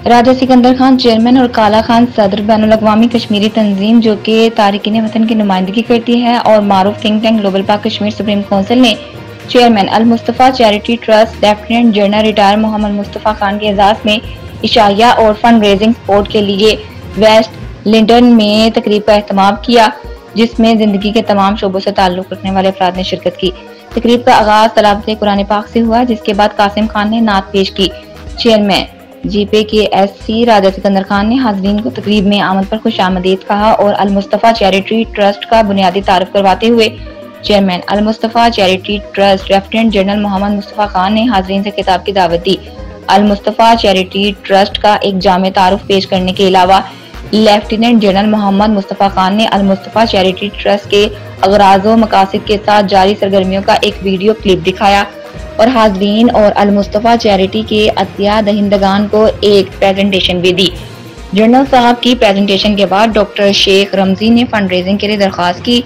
راجہ Sikandar Khan chairman اور کالا خان صدر بین الاقوامی کشمیری تنظیم جو کہ تارکین وطن کی نمائندگی کرتی ہے اور معروف think tank global Pak Kashmir supreme council نے chairman Al Mustafa charity trust lieutenant general retired Muhammad Mustafa Khan کے اعزاز میں عشائیہ اور فنڈ ریزنگ سپورٹ کے لیے ویسٹ لنڈن میں تقریب کا اہتمام کیا، جس میں زندگی کے تمام شعبوں سے تعلق رکھنے والے افراد نے شرکت کی۔ تقریب کا آغاز تلاوت قرآن پاک سے ہوا، جس کے بعد قاسم خان نے نعت پیش کی۔ چیئرمین جی پے کے ایس سی راجہ سکندر خان نے حاضرین کو تقریب میں آمد پر خوش آمدید کہا اور المصطفیٰ چیریٹی ٹرسٹ کا بنیادی تعارف کرواتے ہوئے chairman Al Mustafa charity trust lieutenant general Muhammad Mustafa Khan نے حاضرین سے خطاب کی دعوت دی۔ المصطفیٰ چیریٹی ٹرسٹ کا ایک جامع تعارف پیش کرنے کے علاوہ لیفٹیننٹ جنرل محمد مصطفیٰ خان نے المصطفیٰ چیریٹی ٹرسٹ کے اغراض و مقاصد کے ساتھ جاری سرگرمیوں کا ایک ویڈیو کلپ دکھایا اور حاضرین اور المصطفیٰ چیریٹی کے عطیہ دہندگان کو ایک پریزنٹیشن بھی دی۔ جنرل صاحب کی پریزنٹیشن کے بعد ڈاکٹر شیخ رمزی نے فنڈ ریزنگ کے لیے درخواست کی۔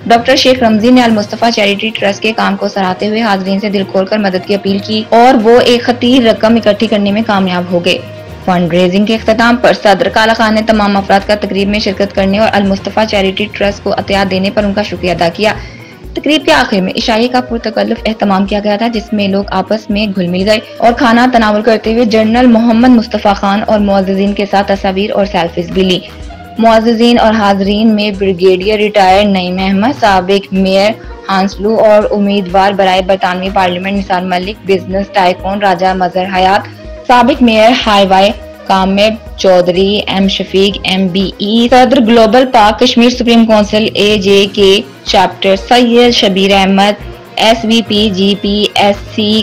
ڈاکٹر شیخ رمزی نے المصطفیٰ چیریٹی ٹرسٹ کے کام کو سراہتے ہوئے حاضرین سے دل کھول کر مدد کی اپیل کی اور وہ ایک خطیر رقم اکٹھی کرنے میں کامیاب ہو گئے۔ فنڈ ریزنگ کے اختتام پر صدر کالا خان نے تمام افراد کا تقریب میں شرکت کرنے اور المصطفیٰ چیریٹی ٹرسٹ کو عطیات دینے پر ان کا شکریہ ادا کیا۔ تقریب کے آخر میں عشائیہ کا پرتکلف اہتمام کیا گیا تھا، جس میں لوگ آپس میں گھل مل گئے اور کھانا تناول کرتے ہوئے جنرل محمد مصطفیٰ خان اور معززین کے ساتھ تصاویر اور سیلفیز بھی لی۔ معززین اور حاضرین میں بریگیڈیئر ریٹائر نعیم احمد، سابق میئر ہانسلو اور امیدوار برائے برطانوی parliament Nisar Malik, business tycoon Raja Mazhar Hayat, سابق mayor High Wycombe Chaudhry, M Shafiq M B E, صدر global Pak Kashmir supreme council A J K chapter Syed Shabbir Ahmed, S V P G P S C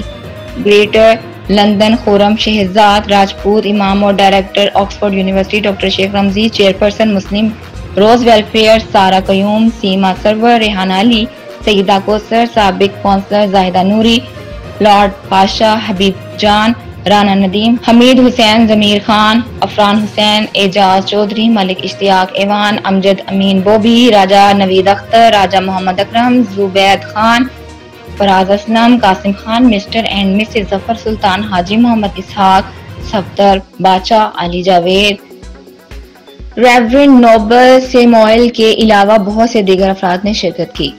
greater London Khurram Shahzad Rajput, امام اور director Oxford University doctor Sheikh Ramzi, chairperson Muslim rose welfare Sara Qayyum, Seema Sarwar, Rehana Ali, Syeda Kausar, سابق counsellor Zahida Noori, lord Pasha, Habib Jan, Rana Nadeem, Hamid Hussain, Zameer Khan, Afran Hussain, Ijaz Chaudhry, Malik Ishtiaq Awan, Amjad Amin Bobby, Raja Naveed Akhtar, Raja Muhammad Akram, Zubaid Khan, Faraz Aslam, Qasim Khan, Mr and Mrs Zafar Sultan, Haji Muhammad Ishaq, Safdar Bacha, Ali Javed, reverend Noble Samuel کے علاوہ بہت سے دیگر افراد نے شرکت کی۔